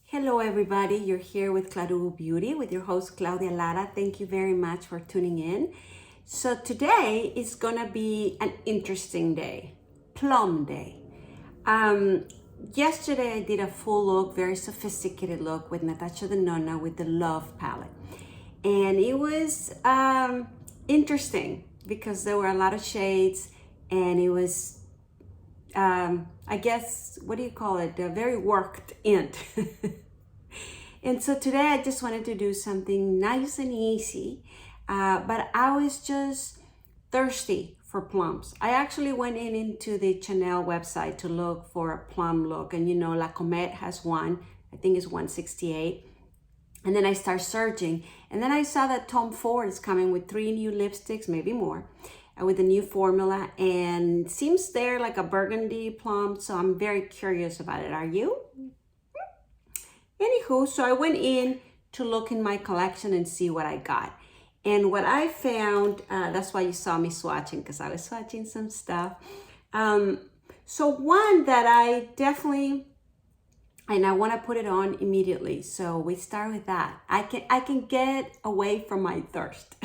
Hello everybody, you're here with Cle De Peau Beauty with your host Claudia Lara. Thank you very much for tuning in. So today is gonna be an interesting day, Plum Day. Yesterday I did a full look, very sophisticated look with Natasha Denona with the Love palette. And it was interesting because there were a lot of shades and it was I guess, what do you call it? Very worked in. And so today I just wanted to do something nice and easy, but I was just thirsty for plums. I actually went into the Chanel website to look for a plum look, and you know, La Comète has one, I think it's 168. And then I start searching, and then I saw that Tom Ford is coming with 3 new lipsticks, maybe more, with a new formula, and seems they're like a burgundy plum, so I'm very curious about it. Are you? Anywho, so I went in to look in my collection and see what I got. And what I found, that's why you saw me swatching, because I was swatching some stuff. So one that I definitely, and I want to put it on immediately. So we start with that. I can get away from my thirst.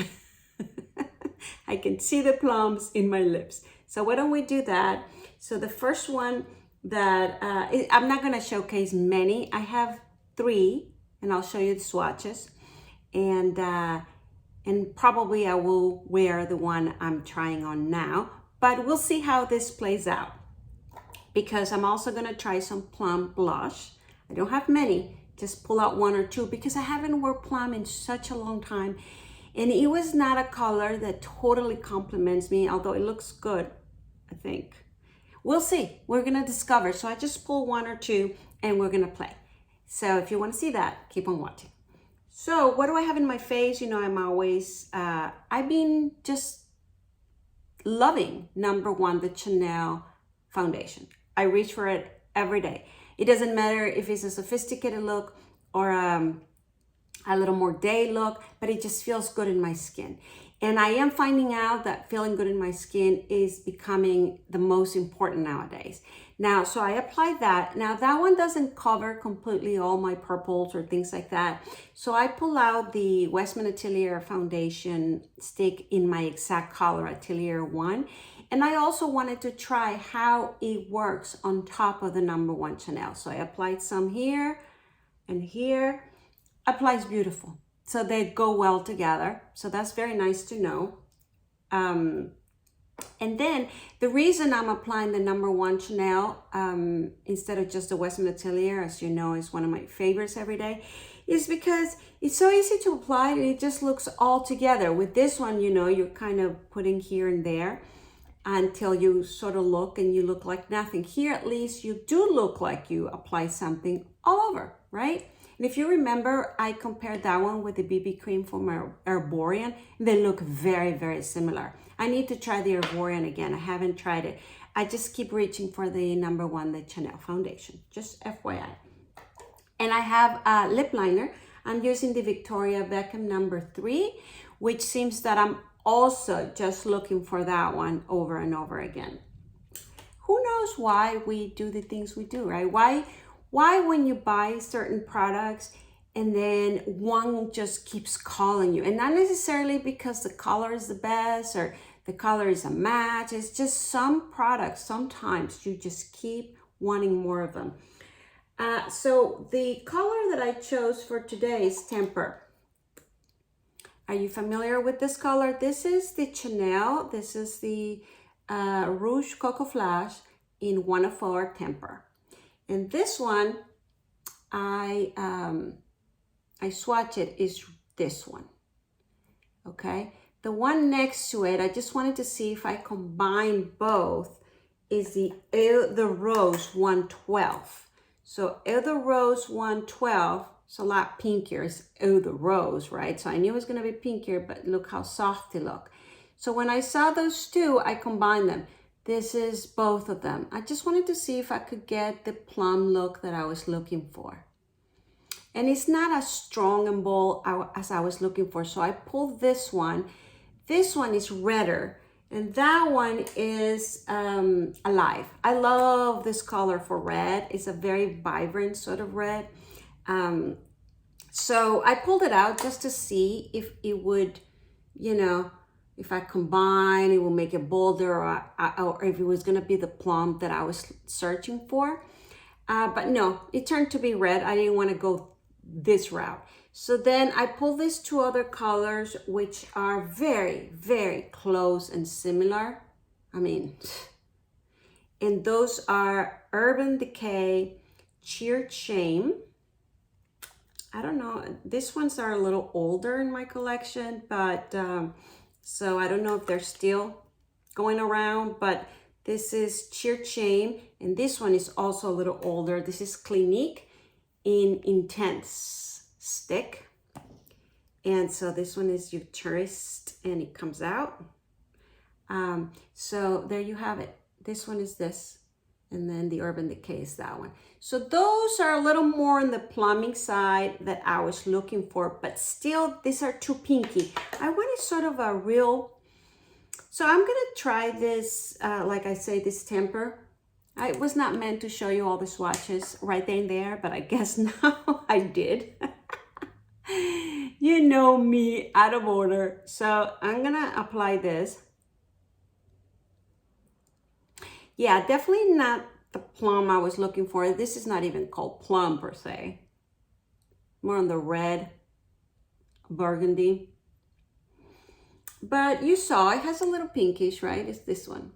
I can see the plums in my lips. So why don't we do that? So the first one that, I'm not going to showcase many. I have 3, and I'll show you the swatches. And probably I will wear the one I'm trying on now. But we'll see how this plays out. Because I'm also going to try some plum blush. I don't have many. Just pull out 1 or 2 because I haven't worn plum in such a long time. And it was not a color that totally compliments me, although it looks good, I think. We'll see. We're going to discover. So I just pull 1 or 2 and we're going to play. So if you want to see that, keep on watching. So what do I have in my face? You know, I'm always, I've been just loving, number 1, the Chanel foundation. I reach for it every day. It doesn't matter if it's a sophisticated look or a little more day look, but it just feels good in my skin. And I am finding out that feeling good in my skin is becoming the most important nowadays. Now, so I applied that. Now that one doesn't cover completely all my purples or things like that. So I pull out the Westman Atelier foundation stick in my exact color, Atelier 1. And I also wanted to try how it works on top of the number 1 Chanel. So I applied some here and here. Applies beautiful. So they go well together. So that's very nice to know. And then the reason I'm applying the number 1 Chanel instead of just the Westman Atelier, as you know, is one of my favorites every day, is because it's so easy to apply and it just looks all together. With this one, you know, you're kind of putting here and there until you sort of look and you look like nothing. Here, at least, you do look like you apply something all over, right? And if you remember, I compared that one with the BB cream from Herborian. They look very, very similar. I need to try the Herborian again. I haven't tried it. I just keep reaching for the number 1, the Chanel foundation, just FYI. And I have a lip liner. I'm using the Victoria Beckham number 3, which seems that I'm also just looking for that one over and over again. Who knows why we do the things we do, right? Why when you buy certain products and then one just keeps calling you, and not necessarily because the color is the best or the color is a match. It's just some products, sometimes you just keep wanting more of them. So the color that I chose for today is Temper. Are you familiar with this color? This is the Chanel. This is the Rouge Coco Flash in 104 Temper. And this one, I swatch it, is this one, okay? The one next to it, I just wanted to see if I combine both, is the Eau de Rose 112. So Eau de Rose 112, it's a lot pinkier, it's Eau de Rose, right? So I knew it was gonna be pinkier, but look how soft they look. So when I saw those two, I combined them. This is both of them. I just wanted to see if I could get the plum look that I was looking for. And it's not as strong and bold as I was looking for. So I pulled this one. This one is redder. And that one is Alive. I love this color for red. It's a very vibrant sort of red. So I pulled it out just to see if it would, you know, if I combine, it will make it bolder, or if it was gonna be the plum that I was searching for. But no, it turned to be red. I didn't wanna go this route. So then I pulled these two other colors, which are very, very close and similar. I mean, and those are Urban Decay Cheered Shame. I don't know, these ones are a little older in my collection, but so I don't know if they're still going around, but this is Cheered Shame, and this one is also a little older. This is Clinique in Intense Stick. And so this one is your tourist, and it comes out. So there you have it. This one is this, and then the Urban Decay is that one. So those are a little more on the plumbing side that I was looking for, but still these are too pinky. I wanted sort of a real, so I'm gonna try this, like I say, this temper. I was not meant to show you all the swatches right then and there, but I guess now I did. You know me, out of order. So I'm gonna apply this. Yeah, definitely not the plum I was looking for. This is not even called plum per se. More on the red, burgundy. But you saw it has a little pinkish, right? It's this one.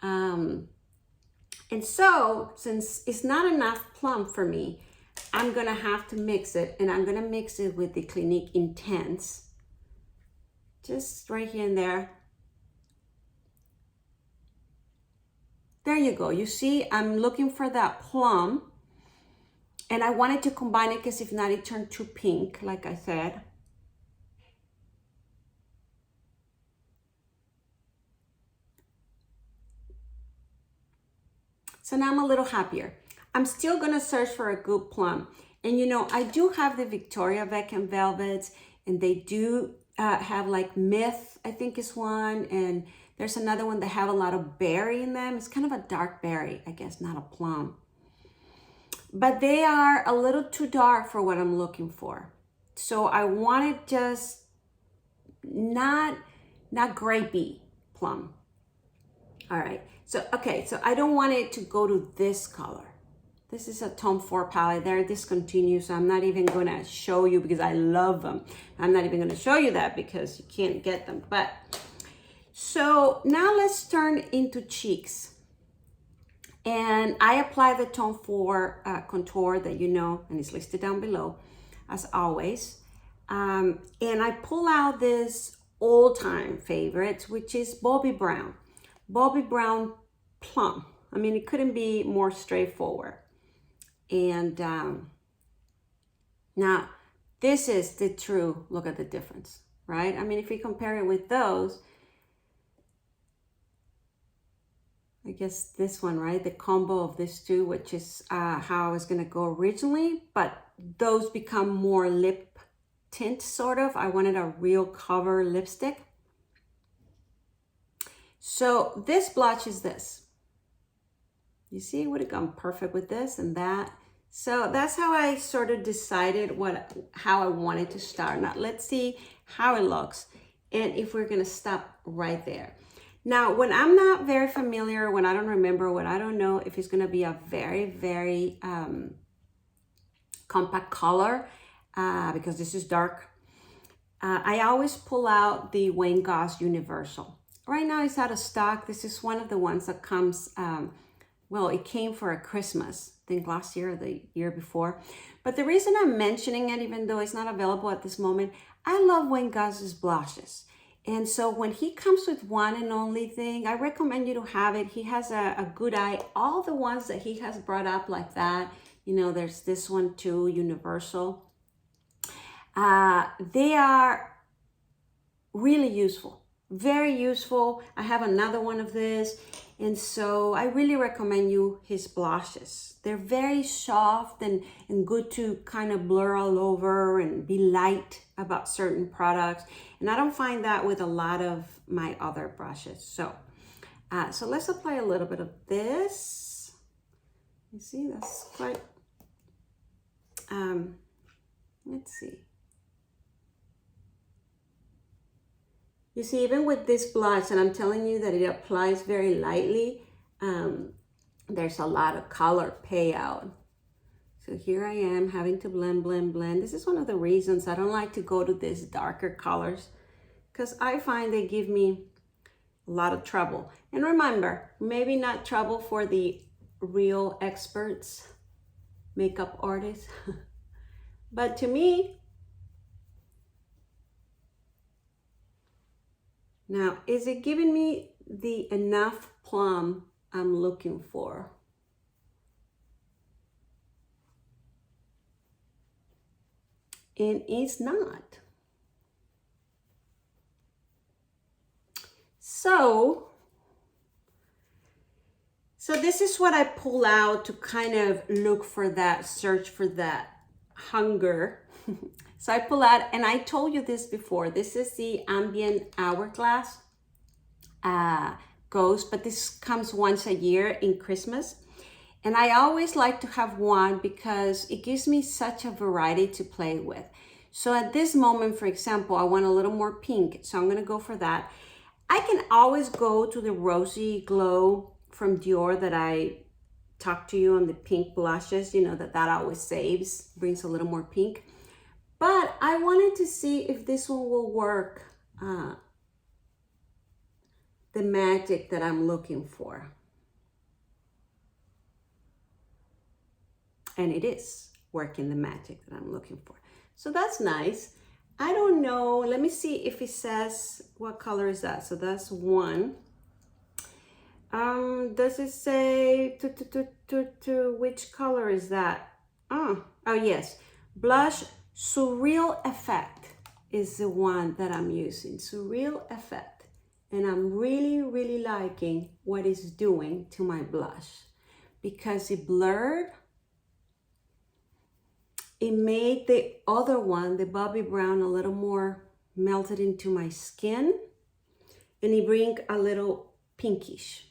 And so, since it's not enough plum for me, I'm gonna have to mix it, and I'm gonna mix it with the Clinique Intense. Just right here and there. There you go. You see, I'm looking for that plum, and I wanted to combine it because if not, it turned too pink, like I said. So now I'm a little happier. I'm still gonna search for a good plum. And you know, I do have the Victoria Beckham Velvets, and they do have like Myth, I think is one, and there's another one that have a lot of berry in them. It's kind of a dark berry, I guess, not a plum. But they are a little too dark for what I'm looking for. So I wanted just not grapey plum. All right, so okay, so I don't want it to go to this color. This is a Tom Ford palette. They're discontinued, so I'm not even gonna show you because I love them. I'm not even gonna show you that because you can't get them. But so now let's turn into cheeks. And I apply the Tom Ford contour that you know, and it's listed down below, as always. And I pull out this all-time favorite, which is Bobbi Brown. Bobbi Brown Plum. I mean, it couldn't be more straightforward. And now, this is the true look at the difference, right? I mean, if we compare it with those, I guess this one, right? The combo of these two, which is how I was gonna go originally, but those become more lip tint, sort of. I wanted a real cover lipstick. So this blush is this. You see, it would have gone perfect with this and that. So that's how I sort of decided how I wanted to start. Now let's see how it looks and if we're gonna stop right there. Now, when I'm not very familiar, when I don't remember, when I don't know if it's gonna be a very, very compact color, because this is dark, I always pull out the Wayne Goss Universal. Right now it's out of stock. This is one of the ones that comes, well, it came for a Christmas, I think last year or the year before. But the reason I'm mentioning it, even though it's not available at this moment, I love Wayne Goss's blushes. And so when he comes with one and only thing, I recommend you to have it. He has a good eye. All the ones that he has brought up like that, you know, there's this one too, Universal. They are really useful, very useful. I have another one of this. And so I really recommend you his blushes. They're very soft and good to kind of blur all over and be light about certain products. And I don't find that with a lot of my other brushes. So, so let's apply a little bit of this. You see, that's quite let's see. You see, even with this blush, and I'm telling you that it applies very lightly, there's a lot of color payout. So here I am having to blend, blend, blend. This is one of the reasons I don't like to go to these darker colors, because I find they give me a lot of trouble. And remember, maybe not trouble for the real experts, makeup artists, but to me. Now, is it giving me the enough plum I'm looking for? And it's not. So this is what I pull out to kind of look for that, search for that hunger. So I pull out, and I told you this before, this is the Ambient Hourglass Ghost, but this comes once a year in Christmas. And I always like to have one because it gives me such a variety to play with. So at this moment, for example, I want a little more pink, so I'm gonna go for that. I can always go to the Rosy Glow from Dior that I talked to you on the pink blushes, you know, that always saves, brings a little more pink. But I wanted to see if this one will work, the magic that I'm looking for. And it is working the magic that I'm looking for. So that's nice. I don't know, let me see if it says, what color is that? So that's one. Does it say, which color is that? Oh yes, Blush Surreal Effect is the one that I'm using, Surreal Effect. And I'm really, really liking what it's doing to my blush because it blurred. It made the other one, the Bobbi Brown, a little more melted into my skin, and it brings a little pinkish.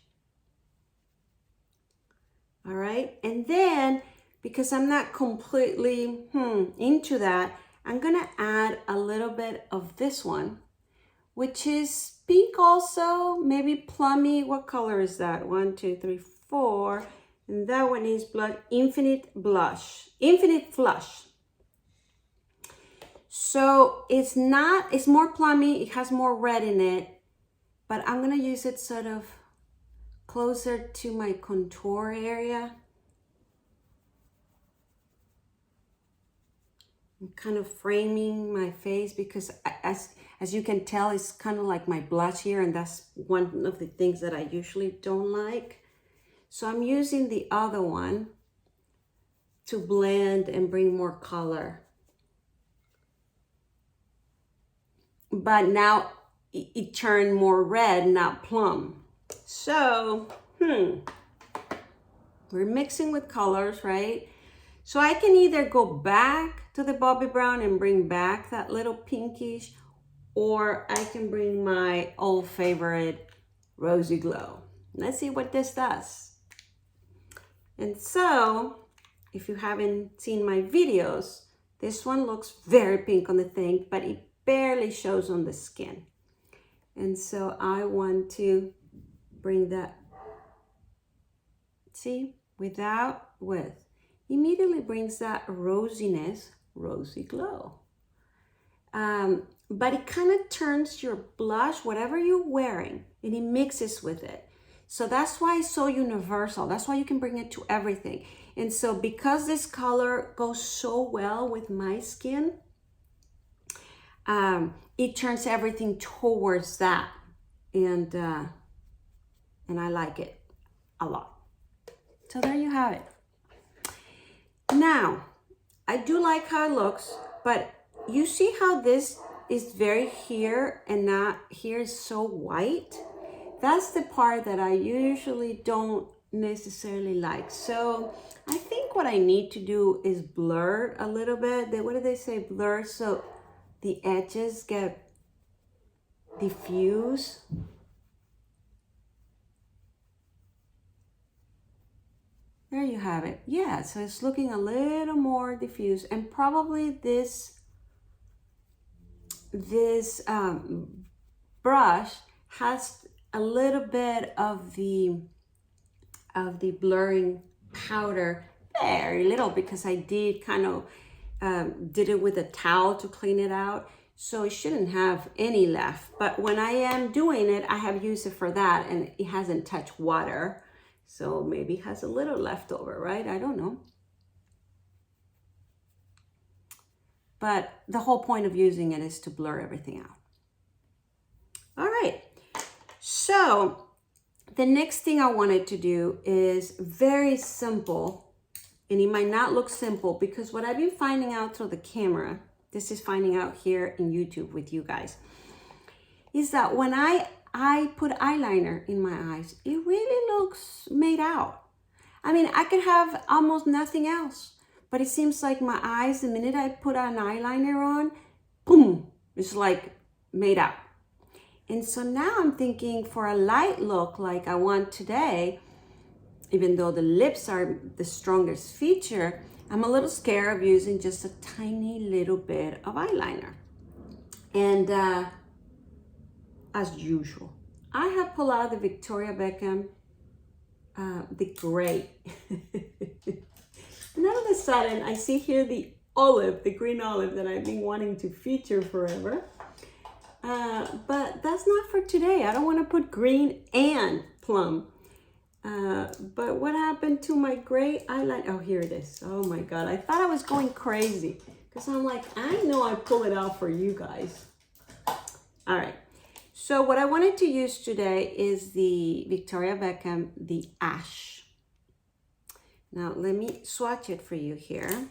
All right, and then because I'm not completely into that, I'm gonna add a little bit of this one, which is pink also, maybe plummy. What color is that? 1, 2, 3, 4. And that one is Infinite Blush, Infinite Flush. So it's more plummy, it has more red in it, but I'm gonna use it sort of closer to my contour area. I'm kind of framing my face because as you can tell, it's kind of like my blush here, and that's one of the things that I usually don't like. So I'm using the other one to blend and bring more color. But now it turned more red, not plum. So, we're mixing with colors, right? So I can either go back to the Bobbi Brown and bring back that little pinkish, or I can bring my old favorite Rosy Glow. Let's see what this does. And so, if you haven't seen my videos, this one looks very pink on the thing, but it barely shows on the skin. And so I want to bring that, see, without with. Immediately brings that rosiness, Rosy Glow. But it kind of turns your blush, whatever you're wearing, and it mixes with it. So that's why it's so universal. That's why you can bring it to everything. And so because this color goes so well with my skin, it turns everything towards that. And I like it a lot. So there you have it. Now, I do like how it looks, but you see how this is very here and not here is so white? That's the part that I usually don't necessarily like. So I think what I need to do is blur a little bit. What do they say? Blur so the edges get diffuse. There you have it. Yeah, so it's looking a little more diffuse, and probably this brush has a little bit of the blurring powder, very little, because I did kind of did it with a towel to clean it out, so it shouldn't have any left. But when I am doing it, I have used it for that, and it hasn't touched water, so maybe it has a little left over, right? I don't know. But the whole point of using it is to blur everything out. All right, so the next thing I wanted to do is very simple, and it might not look simple because what I've been finding out through the camera, this is finding out here in YouTube with you guys, is that when I put eyeliner in my eyes, it really looks made out. I mean, I could have almost nothing else, but it seems like my eyes, the minute I put an eyeliner on, boom, it's like made out. And so now I'm thinking for a light look like I want today, even though the lips are the strongest feature, I'm a little scared of using just a tiny little bit of eyeliner. And as usual, I have pulled out the Victoria Beckham, the Grape. And all of a sudden, I see here the olive, the green olive that I've been wanting to feature forever. But that's not for today. I don't want to put green and plum. But what happened to my gray eyeliner? Oh, here it is. Oh my God. I thought I was going crazy because I'm like, I know I pull it out for you guys. All right. So what I wanted to use today is the Victoria Beckham, the Ash. Now let me swatch it for you here.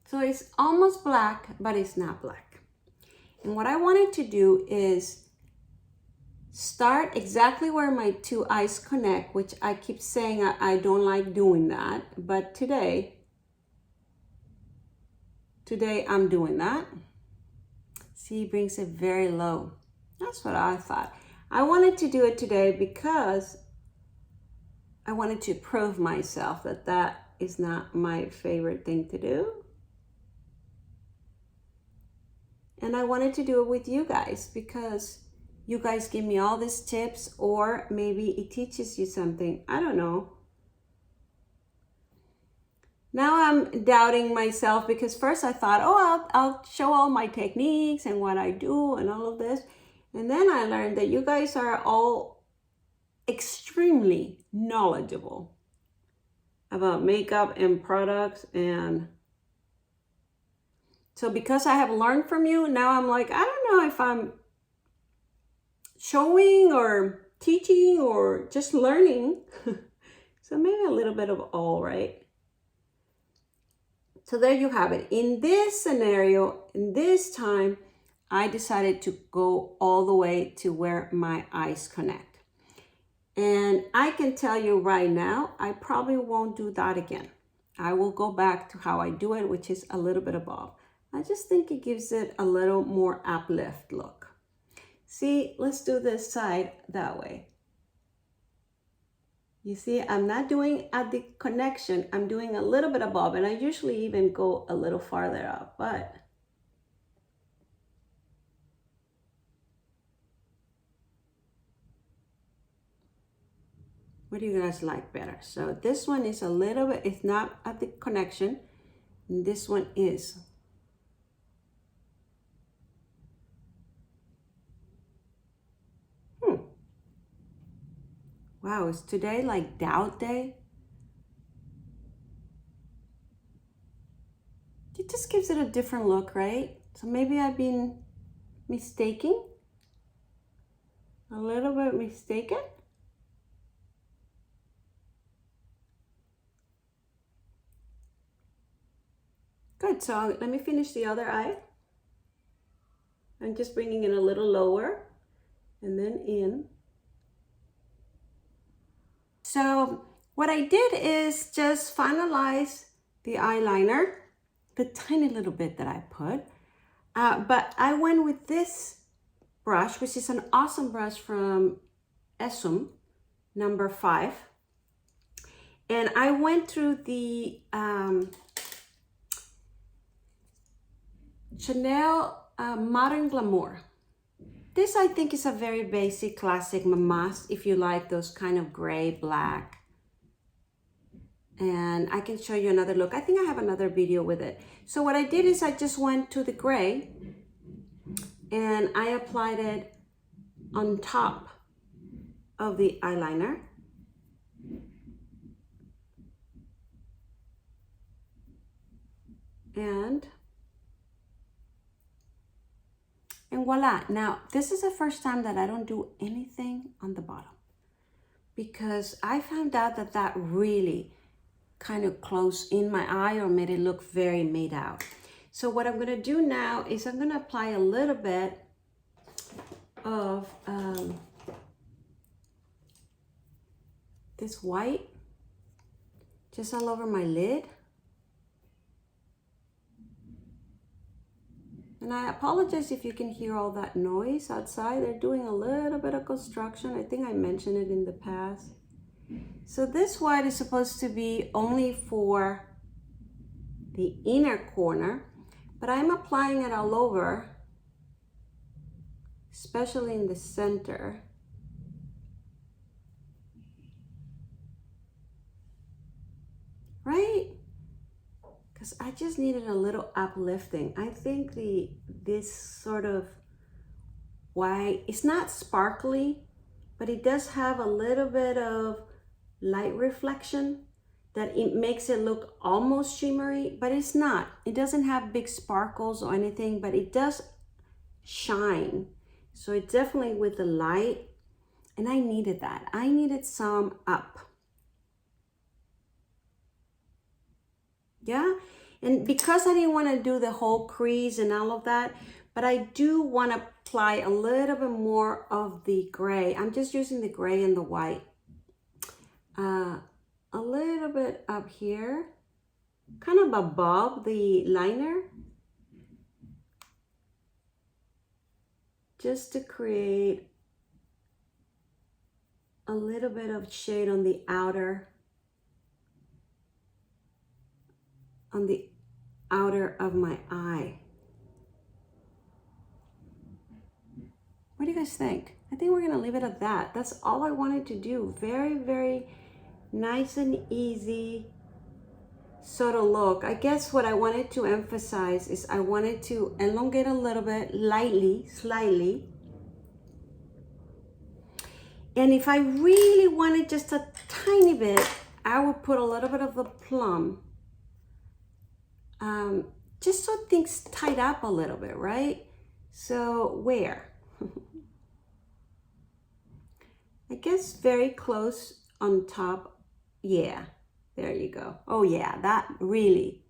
So it's almost black, but it's not black. And what I wanted to do is start exactly where my two eyes connect, which I keep saying I don't like doing that, but today I'm doing that. See, it brings it very low. That's what I thought. I wanted to do it today because I wanted to prove myself that that is not my favorite thing to do. And I wanted to do it with you guys because you guys give me all these tips, or maybe it teaches you something. I don't know. Now I'm doubting myself because first I thought, oh, I'll show all my techniques and what I do and all of this. And then I learned that you guys are all extremely knowledgeable about makeup and products. And so because I have learned from you, now I'm like, I don't know if I'm showing or teaching or just learning. So maybe a little bit of all, right? So there you have it. In this scenario, in this time, I decided to go all the way to where my eyes connect. And I can tell you right now, I probably won't do that again. I will go back to how I do it, which is a little bit above. I just think it gives it a little more uplift look. See, let's do this side that way. You see, I'm not doing at the connection, I'm doing a little bit above, and I usually even go a little farther up, but what do you guys like better? So this one is a little bit, it's not at the connection, and this one is. Wow, is today like doubt day? It just gives it a different look, right? So maybe I've been mistaken. A little bit mistaken. Good, so let me finish the other eye. I'm just bringing it a little lower and then in. So what I did is just finalize the eyeliner, the tiny little bit that I put, but I went with this brush, which is an awesome brush from Essum, number 5. And I went through the Chanel Modern Glamour. This I think is a very basic, classic must if you like those kind of gray, black. And I can show you another look. I think I have another video with it. So what I did is I just went to the gray and I applied it on top of the eyeliner. And voila. Now, this is the first time that I don't do anything on the bottom because I found out that that really kind of closed in my eye or made it look very made out. So what I'm going to do now is I'm going to apply a little bit of this white just all over my lid. And I apologize if you can hear all that noise outside. They're doing a little bit of construction. I think I mentioned it in the past. So this white is supposed to be only for the inner corner, but I'm applying it all over, especially in the center. Right? Because I just needed a little uplifting. I think this sort of white, it's not sparkly, but it does have a little bit of light reflection that it makes it look almost shimmery, but it's not. It doesn't have big sparkles or anything, but it does shine. So it's definitely with the light, and I needed that. I needed some up. Yeah, and because I didn't want to do the whole crease and all of that, but I do want to apply a little bit more of the gray. I'm just using the gray and the white. A little bit up here, kind of above the liner, just to create a little bit of shade on the outer of my eye. What do you guys think? I think we're gonna leave it at that. That's all I wanted to do. Very, very nice and easy sort of look. I guess what I wanted to emphasize is I wanted to elongate a little bit, lightly, slightly. And if I really wanted just a tiny bit, I would put a little bit of the Plum. Just so things tied up a little bit, right? So where? I guess very close on top. Yeah, there you go. Oh yeah, that really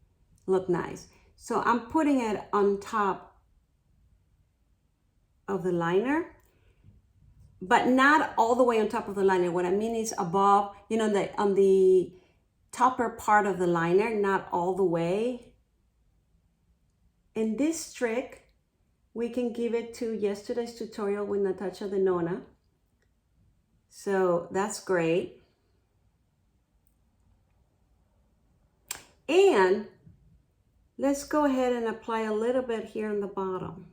looked nice. So I'm putting it on top of the liner, but not all the way on top of the liner. What I mean is above, you know, on the topper part of the liner, not all the way. And this trick, we can give it to yesterday's tutorial with Natasha the Nona. So that's great. And let's go ahead and apply a little bit here on the bottom.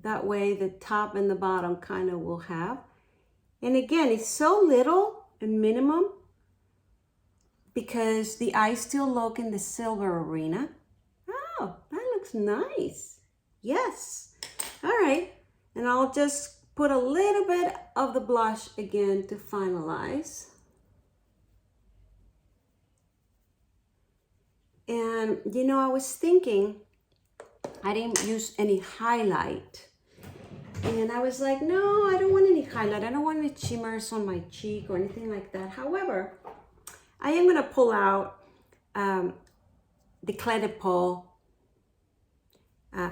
That way the top and the bottom kind of will have. And again, it's so little and minimum because the eyes still look in the silver arena. Oh, that looks nice. Yes. All right. And I'll just put a little bit of the blush again to finalize. And you know, I was thinking I didn't use any highlight. And I was like, no, I don't want any highlight. I don't want any shimmers on my cheek or anything like that. However, I am going to pull out the Cle De Peau.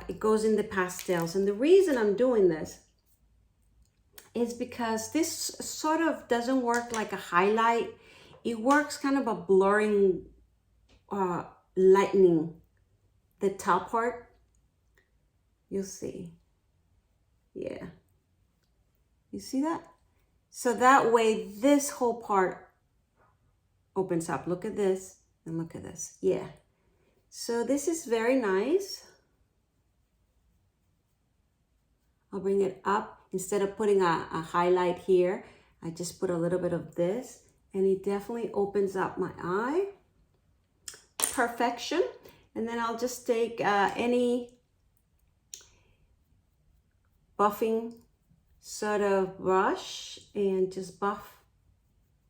It goes in the pastels. And the reason I'm doing this is because this sort of doesn't work like a highlight. It works kind of a blurring, lightening the top part. You'll see. Yeah. You see that? So that way this whole part opens up. Look at this and look at this. Yeah. So this is very nice. I'll bring it up. Instead of putting a highlight here, I just put a little bit of this, and it definitely opens up my eye. Perfection. And then I'll just take any buffing sort of brush and just buff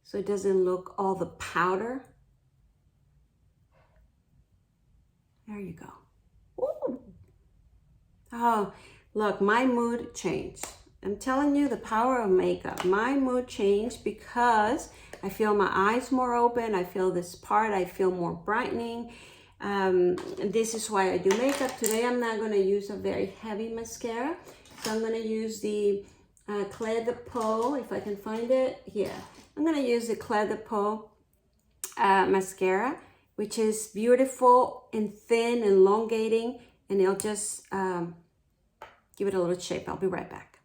so it doesn't look all the powder. There you go. Ooh. Oh, look, my mood changed. I'm telling you, the power of makeup. My mood changed because I feel my eyes more open. I feel this part, I feel more brightening. This is why I do makeup. Today I'm not going to use a very heavy mascara. So I'm going to use the Cle De Peau, if I can find it. Yeah, I'm going to use the Cle De Peau mascara, which is beautiful and thin and elongating. And it'll just give it a little shape. I'll be right back.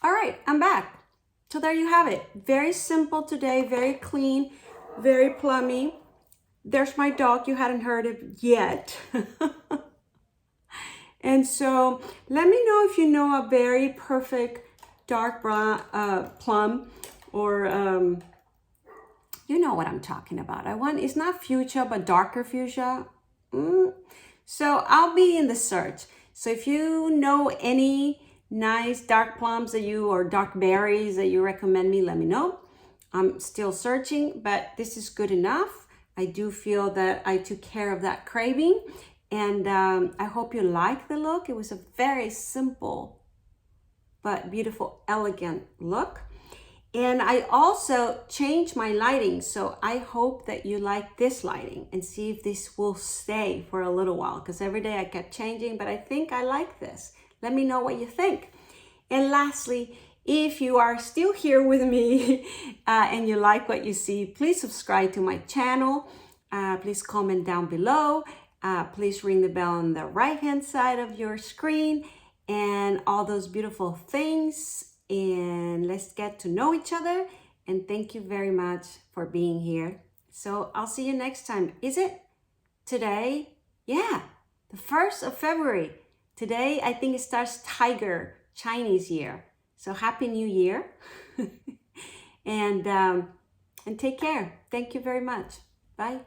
All right, I'm back. So there you have it. Very simple today, very clean, very plummy. There's my dog. You hadn't heard it yet. And so let me know if you know a very perfect dark brown, plum, or you know what I'm talking about. It's not fuchsia, but darker fuchsia. So I'll be in the search. So if you know any nice dark plums or dark berries that you recommend me, let me know. I'm still searching, but this is good enough. I do feel that I took care of that craving, and I hope you like the look. It was a very simple but beautiful, elegant look. And I also changed my lighting, so I hope that you like this lighting and see if this will stay for a little while, because every day I kept changing, but I think I like this. Let me know what you think. And lastly, if you are still here with me and you like what you see, please subscribe to my channel. Please comment down below. Please ring the bell on the right-hand side of your screen and all those beautiful things. And let's get to know each other. And thank you very much for being here. So I'll see you next time. Is it today? Yeah, the 1st of February. Today, I think it starts Tiger Chinese year. So Happy New Year. and take care. Thank you very much. Bye.